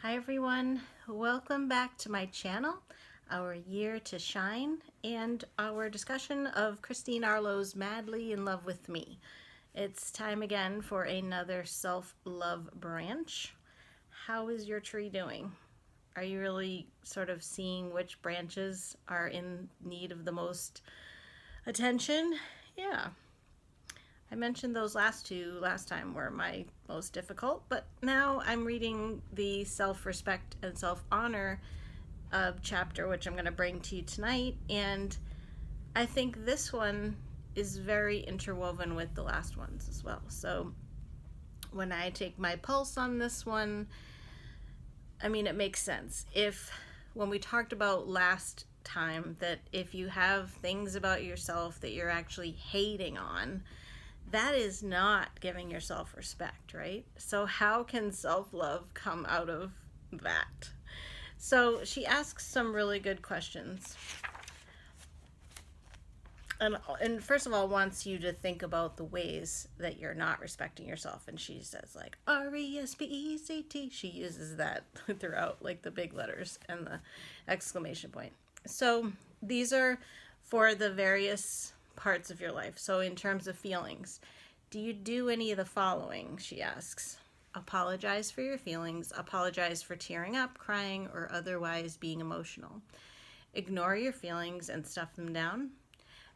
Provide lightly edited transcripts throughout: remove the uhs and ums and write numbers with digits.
Hi everyone, welcome back to my channel, our year to shine, and our discussion of Christine Arlo's Madly in Love with Me. It's time again for another self-love branch. How is your tree doing? Are you really sort of seeing which branches are in need of the most attention? Yeah. I mentioned those last two last time were my most difficult, but now I'm reading the self-respect and self-honor chapter, which I'm going to bring to you tonight, and I think this one is very interwoven with the last ones as well. So when I take my pulse on this one, I mean, it makes sense. When we talked about last time that if you have things about yourself that you're actually hating on, that is not giving yourself respect, right? So how can self-love come out of that? So she asks some really good questions. And first of all, wants you to think about the ways that you're not respecting yourself. And she says like R-E-S-P-E-C-T. She uses that throughout, like the big letters and the exclamation point. So these are for the various parts of your life. So in terms of feelings, do you do any of the following? She asks. Apologize for your feelings. Apologize for tearing up, crying, or otherwise being emotional. Ignore your feelings and stuff them down.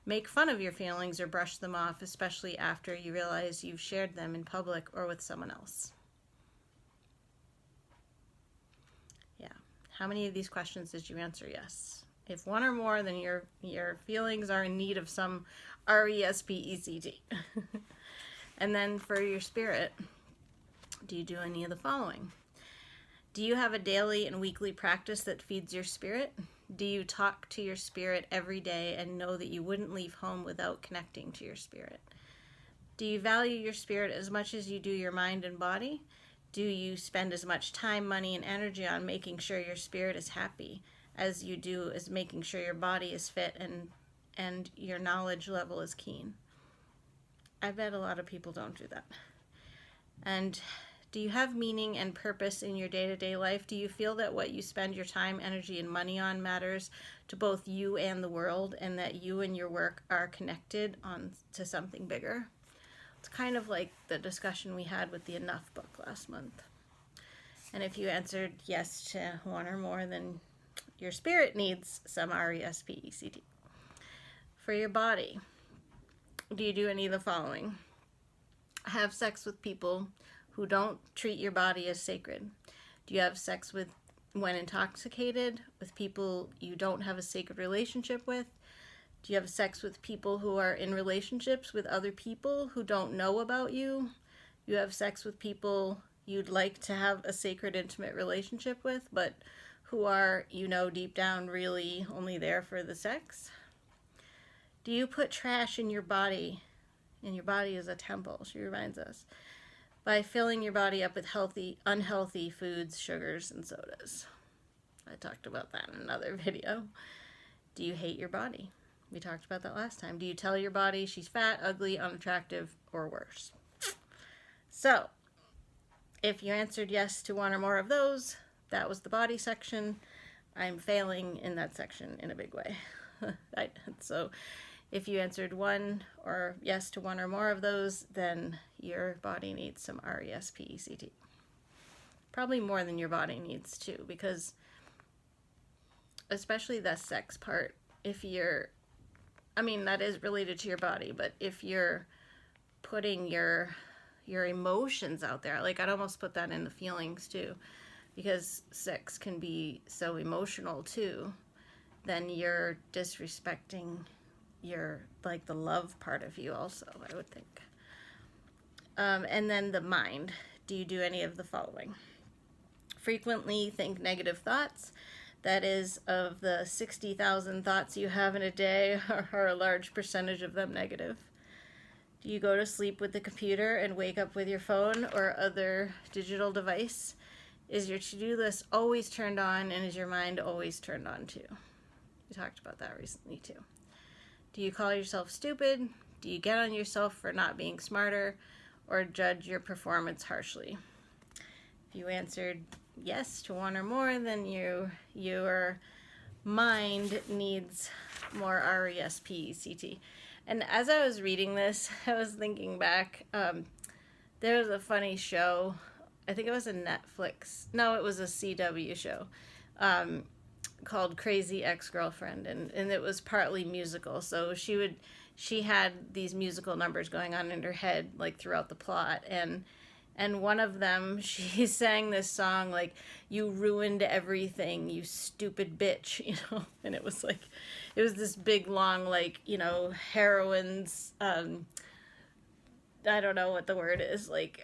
Make fun of your feelings or brush them off, especially after you realize you've shared them in public or with someone else. Yeah. How many of these questions did you answer yes? If one or more, then your feelings are in need of some R-E-S-P-E-C-T. And then for your spirit, do you do any of the following? Do you have a daily and weekly practice that feeds your spirit? Do you talk to your spirit every day and know that you wouldn't leave home without connecting to your spirit? Do you value your spirit as much as you do your mind and body? Do you spend as much time, money, and energy on making sure your spirit is happy as you do as making sure your body is fit and your knowledge level is keen? I bet a lot of people don't do that. And do you have meaning and purpose in your day-to-day life? Do you feel that what you spend your time, energy, and money on matters to both you and the world, and that you and your work are connected on to something bigger? It's kind of like the discussion we had with the Enough book last month. And if you answered yes to one or more, then your spirit needs some R-E-S-P-E-C-T. For your body, do you do any of the following? Have sex with people who don't treat your body as sacred? Do you have sex when intoxicated, with people you don't have a sacred relationship with? Do you have sex with people who are in relationships with other people who don't know about you? Do you have sex with people you'd like to have a sacred, intimate relationship with, but who are, deep down really only there for the sex? Do you put trash in your body? And your body is a temple, she reminds us, by filling your body up with unhealthy foods, sugars, and sodas. I talked about that in another video. Do you hate your body? We talked about that last time. Do you tell your body she's fat, ugly, unattractive, or worse? So, if you answered yes to one or more of those, that was the body section. I'm failing in that section in a big way. So, if you answered one or yes to one or more of those, then your body needs some R-E-S-P-E-C-T. Probably more than your body needs too, because especially the sex part, that is related to your body, but if you're putting your emotions out there, like I'd almost put that in the feelings too, because sex can be so emotional too, then you're disrespecting the love part of you also, I would think. And then the mind. Do you do any of the following? Frequently think negative thoughts. That is, of the 60,000 thoughts you have in a day, are a large percentage of them negative. Do you go to sleep with the computer and wake up with your phone or other digital device? Is your to-do list always turned on, and is your mind always turned on too? We talked about that recently too. Do you call yourself stupid? Do you get on yourself for not being smarter, or judge your performance harshly? If you answered yes to one or more, then your mind needs more RESPECT. And as I was reading this, I was thinking back. There was a funny show. I think it was a Netflix. No, it was a CW show called Crazy Ex-Girlfriend, and it was partly musical. So she had these musical numbers going on in her head like throughout the plot, and one of them, she sang this song like, "You ruined everything, you stupid bitch," and it was like, it was this big long like, heroine's, I don't know what the word is, like,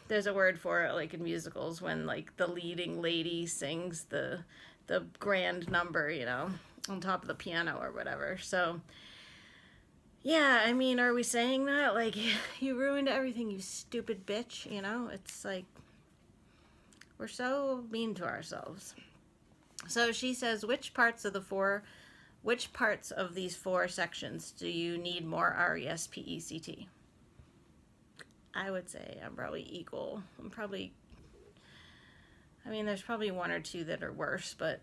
there's a word for it, like in musicals, when like the leading lady sings the grand number, on top of the piano or whatever. So yeah, I mean, are we saying that? Like, you ruined everything, you stupid bitch, It's like, we're so mean to ourselves. So she says, which parts of these 4 sections do you need more RESPECT? I would say I'm probably equal. There's probably 1 or 2 that are worse, but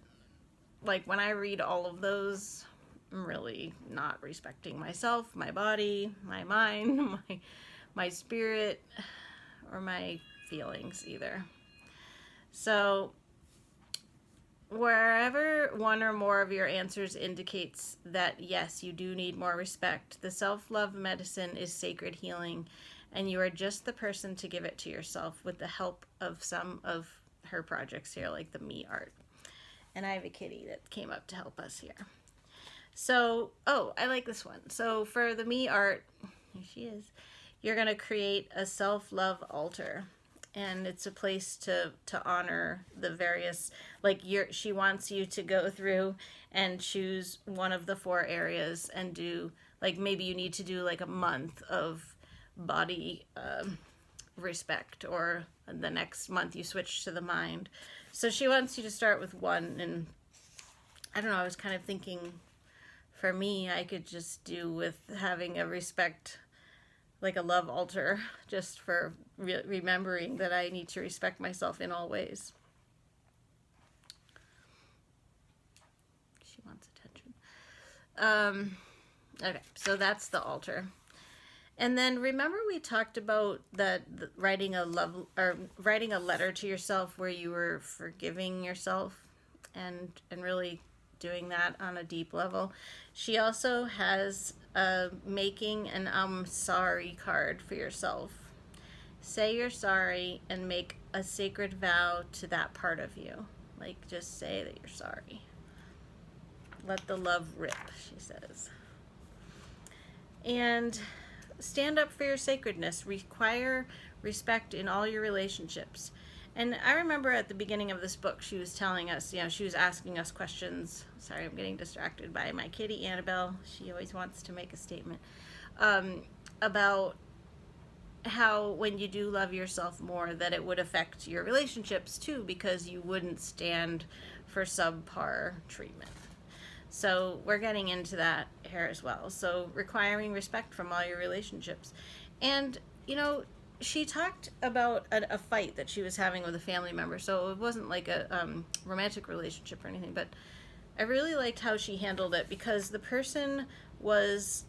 like when I read all of those, I'm really not respecting myself, my body, my mind, my spirit, or my feelings either. So wherever 1 or more of your answers indicates that yes, you do need more respect, the self-love medicine is sacred healing, and you are just the person to give it to yourself with the help of some of her projects here, like the me art. And I have a kitty that came up to help us here. So, I like this one. So for the me art, here she is, you're going to create a self-love altar. And it's a place to honor the various, like she wants you to go through and choose one of the 4 areas and do, like maybe you need to do like a month of body respect, or the next month you switch to the mind. So she wants you to start with 1, and I don't know, I was kind of thinking, for me, I could just do with having a respect, like a love altar, just for remembering that I need to respect myself in all ways. She wants attention. Okay, so that's the altar. And then remember we talked about writing a letter to yourself where you were forgiving yourself and really doing that on a deep level. She also has making an I'm sorry card for yourself. Say you're sorry and make a sacred vow to that part of you. Like, just say that you're sorry. Let the love rip, she says. And stand up for your sacredness. Require respect in all your relationships. And I remember at the beginning of this book, she was telling us, she was asking us questions. Sorry, I'm getting distracted by my kitty, Annabelle. She always wants to make a statement. About how when you do love yourself more, that it would affect your relationships too, because you wouldn't stand for subpar treatment. So we're getting into that here as well. So requiring respect from all your relationships. And, she talked about a fight that she was having with a family member. So it wasn't like a romantic relationship or anything, but I really liked how she handled it, because the person was,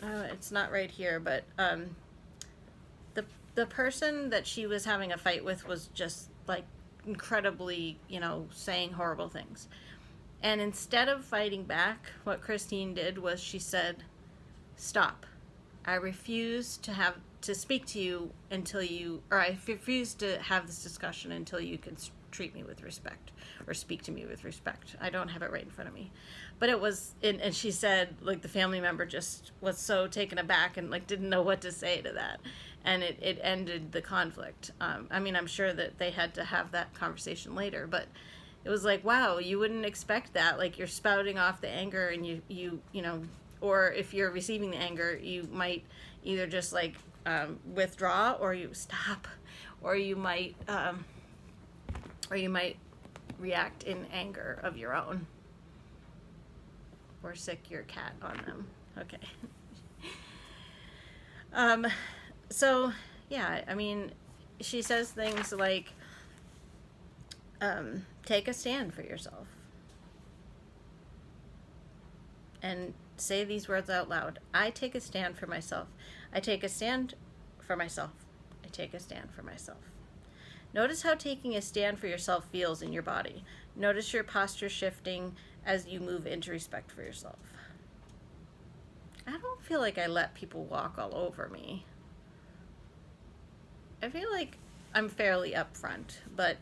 it's not right here, but the person that she was having a fight with was just like incredibly, saying horrible things. And instead of fighting back, what Christine did was she said, "Stop. I refuse to speak to you I refuse to have this discussion until you can treat me with respect or speak to me with respect." I don't have it right in front of me. But it was, and she said, like, the family member just was so taken aback and, like, didn't know what to say to that. And it ended the conflict. I'm sure that they had to have that conversation later, but it was like, wow, you wouldn't expect that. Like, you're spouting off the anger, and you or if you're receiving the anger, you might either just like withdraw, or you stop, or you might react in anger of your own, or sick your cat on them. Okay. So yeah, she says things like, Take a stand for yourself. And say these words out loud. I take a stand for myself. I take a stand for myself. I take a stand for myself. Notice how taking a stand for yourself feels in your body. Notice your posture shifting as you move into respect for yourself. I don't feel like I let people walk all over me. I feel like I'm fairly upfront, but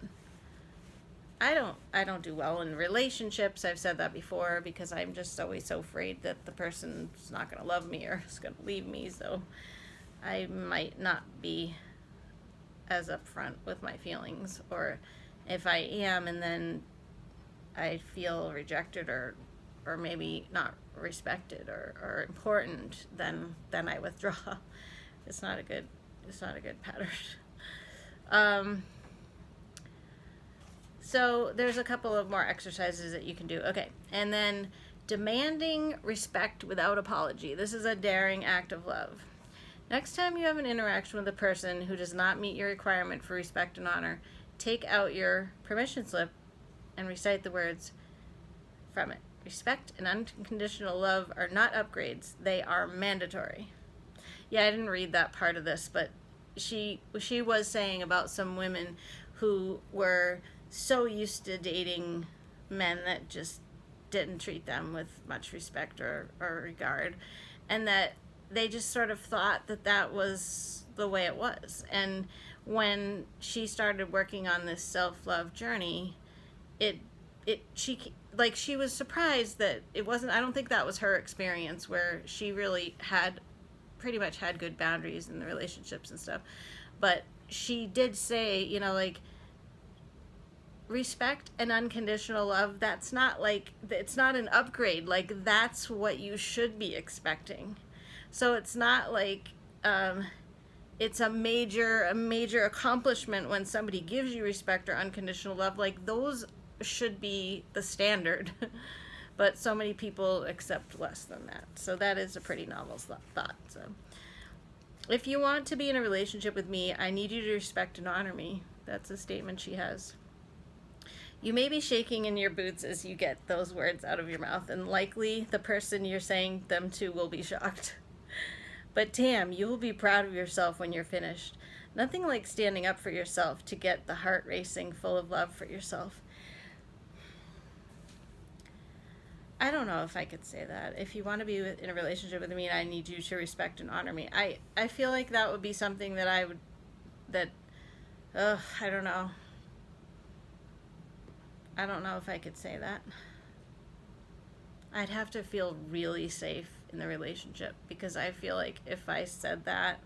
I don't do well in relationships. I've said that before because I'm just always so afraid that the person's not going to love me or is going to leave me, so I might not be as upfront with my feelings, or if I am and then I feel rejected or maybe not respected or important, then I withdraw. It's not a good pattern. So there's a couple of more exercises that you can do. Okay, and then demanding respect without apology. This is a daring act of love. Next time you have an interaction with a person who does not meet your requirement for respect and honor, take out your permission slip and recite the words from it. Respect and unconditional love are not upgrades. They are mandatory. Yeah, I didn't read that part of this, but she was saying about some women who were so used to dating men that just didn't treat them with much respect or regard, and that they just sort of thought that that was the way it was. And when she started working on this self-love journey, she was surprised that it wasn't, I don't think that was her experience, where she really had pretty much had good boundaries in the relationships and stuff. But she did say, you know, like, respect and unconditional love, that's not like, it's not an upgrade. Like, that's what you should be expecting. So it's not like it's a major accomplishment when somebody gives you respect or unconditional love. Like, those should be the standard. But so many people accept less than that. So that is a pretty novel thought. So if you want to be in a relationship with me, I need you to respect and honor me. That's a statement she has. You may be shaking in your boots as you get those words out of your mouth, and likely the person you're saying them to will be shocked. But damn, you will be proud of yourself when you're finished. Nothing like standing up for yourself to get the heart racing, full of love for yourself. I don't know if I could say that. If you want to be in a relationship with me, I need you to respect and honor me. I feel like that would be something that I don't know. I don't know if I could say that. I'd have to feel really safe in the relationship, because I feel like if I said that,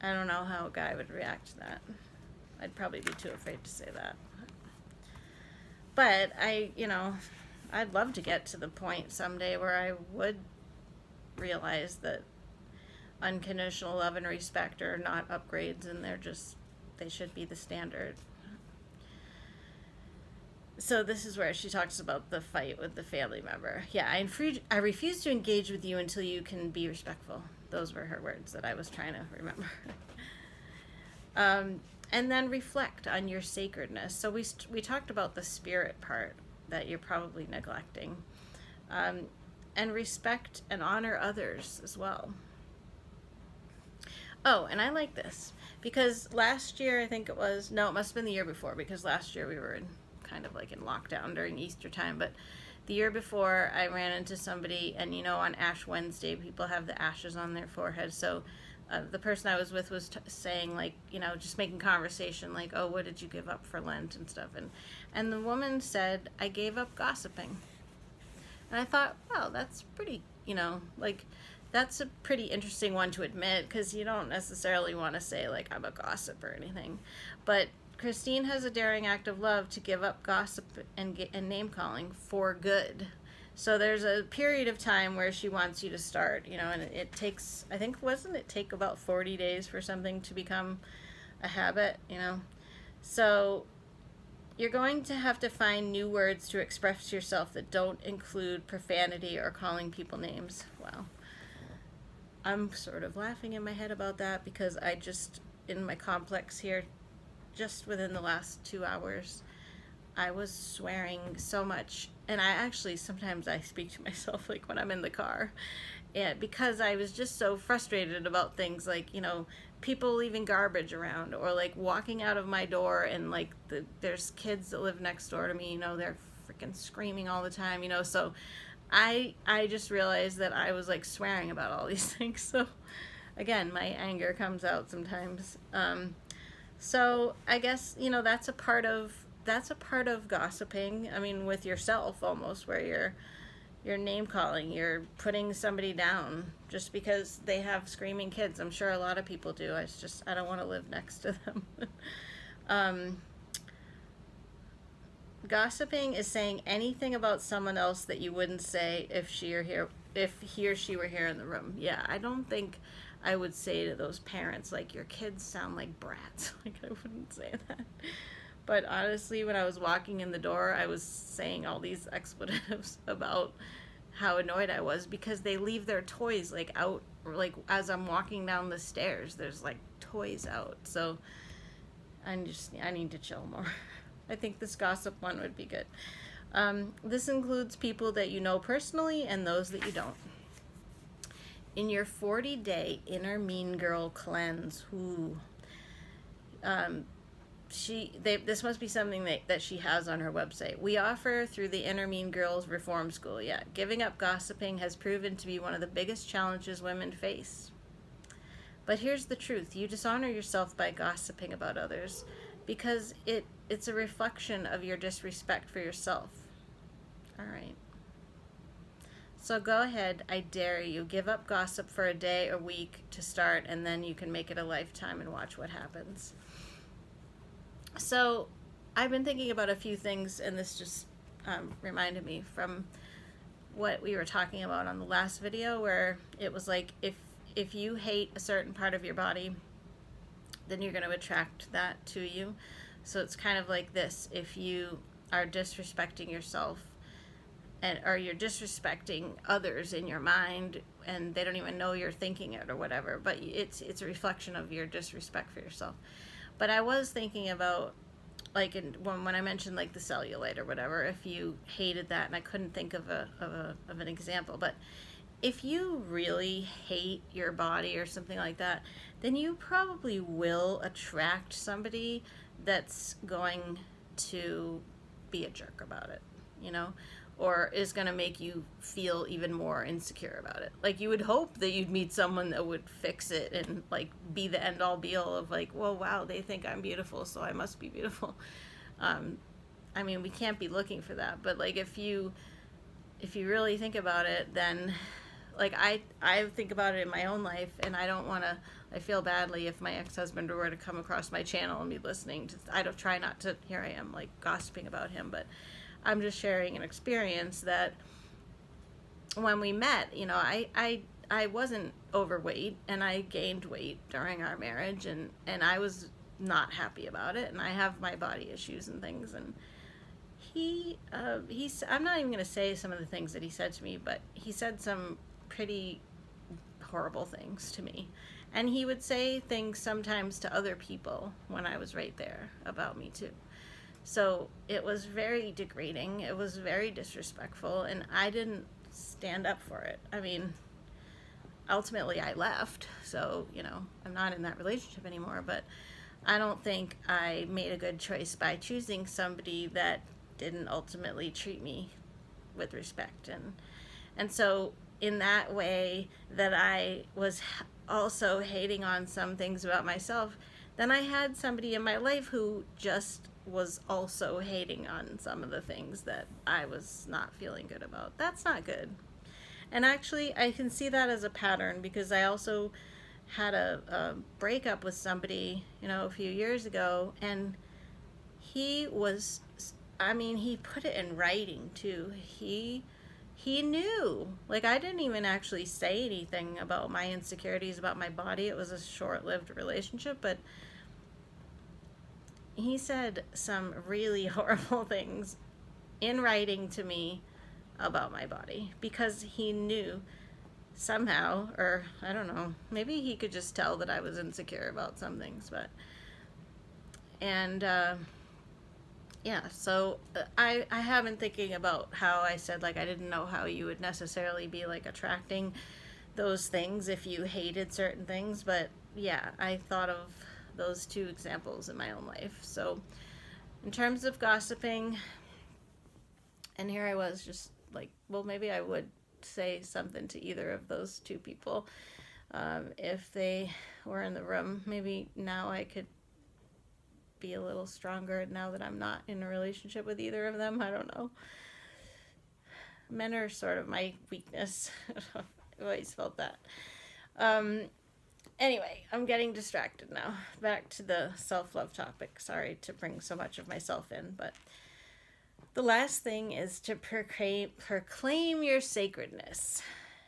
I don't know how a guy would react to that. I'd probably be too afraid to say that. But I'd love to get to the point someday where I would realize that unconditional love and respect are not upgrades, and they should be the standard. So this is where she talks about the fight with the family member. Yeah, I refuse to engage with you until you can be respectful. Those were her words that I was trying to remember. And then reflect on your sacredness. So we talked about the spirit part that you're probably neglecting. And respect and honor others as well. Oh, and I like this, because last year, I think it must have been the year before, because last year we were kind of like in lockdown during Easter time, but the year before I ran into somebody, and on Ash Wednesday people have the ashes on their forehead, so the person I was with was saying, like, just making conversation, like, oh, what did you give up for Lent and stuff, and the woman said, I gave up gossiping. And I thought, wow, that's pretty, that's a pretty interesting one to admit, because you don't necessarily want to say, like, I'm a gossip or anything. But Christine has a daring act of love to give up gossip and name calling for good. So there's a period of time where she wants you to start, and it takes, I think, wasn't it take about 40 days for something to become a habit, So you're going to have to find new words to express yourself that don't include profanity or calling people names. Wow. I'm sort of laughing in my head about that, because I just, in my complex here, just within the last 2 hours, I was swearing so much. And I actually, sometimes I speak to myself, like when I'm in the car, and because I was just so frustrated about things like, people leaving garbage around, or like walking out of my door and like there's kids that live next door to me, they're freaking screaming all the time, so I just realized that I was like swearing about all these things. So again, my anger comes out sometimes. So I guess, that's a part of gossiping. I mean, with yourself almost, where you're name calling, you're putting somebody down just because they have screaming kids. I'm sure a lot of people do. I don't want to live next to them. Gossiping is saying anything about someone else that you wouldn't say if he or she were here in the room. Yeah, I don't think I would say to those parents, like, your kids sound like brats. Like, I wouldn't say that. But honestly, when I was walking in the door, I was saying all these expletives about how annoyed I was because they leave their toys like out, like as I'm walking down the stairs, there's like toys out. So I need to chill more. I think this gossip one would be good. This includes people that you know personally and those that you don't. In your 40-day inner mean girl cleanse, this must be something that she has on her website. We offer through the Inner Mean Girls Reform School. Yeah, giving up gossiping has proven to be one of the biggest challenges women face. But here's the truth. You dishonor yourself by gossiping about others because it's a reflection of your disrespect for yourself. All right. So go ahead, I dare you. Give up gossip for a day or week to start, and then you can make it a lifetime and watch what happens. So I've been thinking about a few things, and this just reminded me from what we were talking about on the last video, where it was like if you hate a certain part of your body, then you're going to attract that to you. So it's kind of like this. If you are disrespecting yourself, or you're disrespecting others in your mind, and they don't even know you're thinking it or whatever, but it's a reflection of your disrespect for yourself. But I was thinking about, like, when I mentioned like the cellulite or whatever, if you hated that, and I couldn't think of an example, but if you really hate your body or something like that, then you probably will attract somebody that's going to be a jerk about it, or is going to make you feel even more insecure about it. Like, you would hope that you'd meet someone that would fix it and like be the end all be all of like, well, wow, they think I'm beautiful, so I must be beautiful. I mean, we can't be looking for that, but like if you really think about it, then like I think about it in my own life, and I feel badly if my ex-husband were to come across my channel and be listening to, I don't try not to, here I am like gossiping about him, but I'm just sharing an experience that when we met, I wasn't overweight, and I gained weight during our marriage, and I was not happy about it, and I have my body issues and things, and I'm not even going to say some of the things that he said to me, but he said some pretty horrible things to me, and he would say things sometimes to other people when I was right there about me too. So it was very degrading, it was very disrespectful, and I didn't stand up for it. I mean, ultimately I left, so, I'm not in that relationship anymore, but I don't think I made a good choice by choosing somebody that didn't ultimately treat me with respect. And so in that way that I was also hating on some things about myself, then I had somebody in my life who just was also hating on some of the things that I was not feeling good about. That's not good. And actually, I can see that as a pattern, because I also had a breakup with somebody, a few years ago, and he was, he put it in writing too. He knew. Like, I didn't even actually say anything about my insecurities about my body. It was a short-lived relationship, but he said some really horrible things in writing to me about my body, because he knew somehow, or I don't know, maybe he could just tell that I was insecure about some things, but And yeah, so I have been thinking about how I said, like, I didn't know how you would necessarily be like attracting those things if you hated certain things, but yeah, I thought of those two examples in my own life. So in terms of gossiping, and here I was just like, well, maybe I would say something to either of those two people if they were in the room. Maybe now I could be a little stronger now that I'm not in a relationship with either of them. I don't know. Men are sort of my weakness. I've always felt that. Anyway, I'm getting distracted now. Back to the self-love topic. Sorry to bring so much of myself in, but the last thing is to proclaim your sacredness.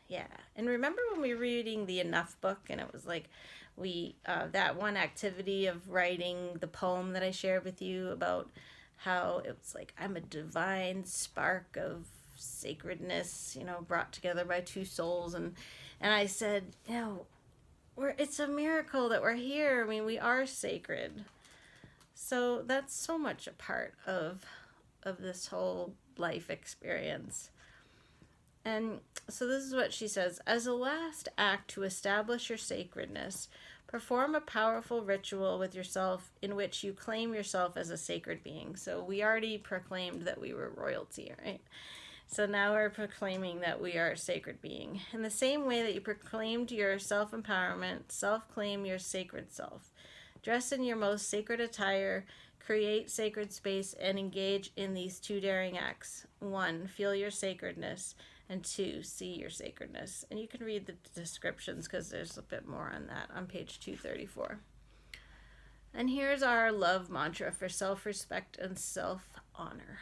Yeah. And remember when we were reading the Enough book, and it was like that one activity of writing the poem that I shared with you about how it was like, I'm a divine spark of sacredness, brought together by two souls. And I said, it's a miracle that we're here. I mean, we are sacred. So that's so much a part of this whole life experience. And so this is what she says: as a last act to establish your sacredness, perform a powerful ritual with yourself in which you claim yourself as a sacred being. So we already proclaimed that we were royalty, right? So now we're proclaiming that we are a sacred being. In the same way that you proclaimed your self-empowerment, self-claim your sacred self. Dress in your most sacred attire, create sacred space, and engage in these two daring acts. 1, feel your sacredness, and 2, see your sacredness. And you can read the descriptions because there's a bit more on that on page 234. And here's our love mantra for self-respect and self-honor.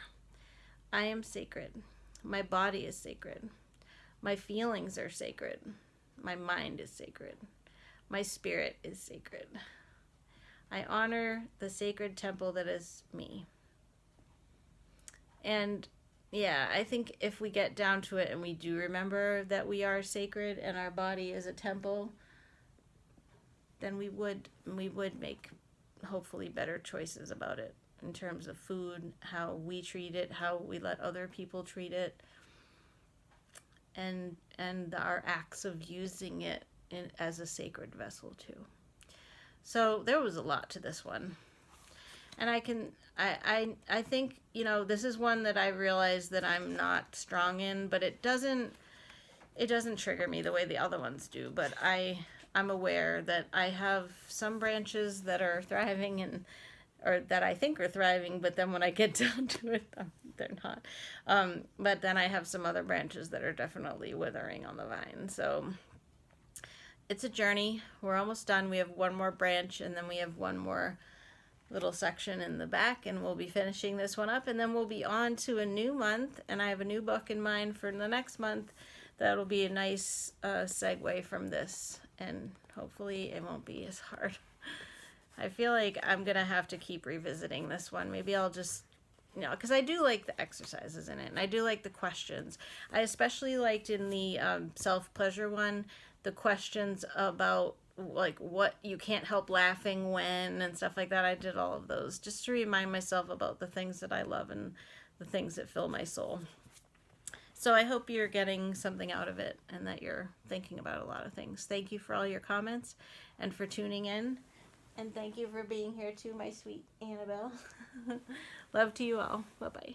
I am sacred. My body is sacred. My feelings are sacred. My mind is sacred. My spirit is sacred. I honor the sacred temple that is me. And yeah, I think if we get down to it and we do remember that we are sacred and our body is a temple, then we would make hopefully better choices about it in terms of food, how we treat it, how we let other people treat it, and our acts of using it as a sacred vessel too. So there was a lot to this one. And I think, this is one that I realize that I'm not strong in, but it doesn't trigger me the way the other ones do. But I'm aware that I have some branches that are thriving or that I think are thriving, but then when I get down to it, they're not. But then I have some other branches that are definitely withering on the vine. So it's a journey. We're almost done. We have one more branch, and then we have one more little section in the back, and we'll be finishing this one up, and then we'll be on to a new month, and I have a new book in mind for the next month that'll be a nice segue from this, and hopefully it won't be as hard. I feel like I'm gonna have to keep revisiting this one. Maybe I'll just, because I do like the exercises in it, and I do like the questions. I especially liked in the self-pleasure one the questions about like what you can't help laughing when and stuff like that. I did all of those just to remind myself about the things that I love and the things that fill my soul. So I hope you're getting something out of it and that you're thinking about a lot of things. Thank you for all your comments and for tuning in. And thank you for being here too, my sweet Annabelle. Love to you all. Bye-bye.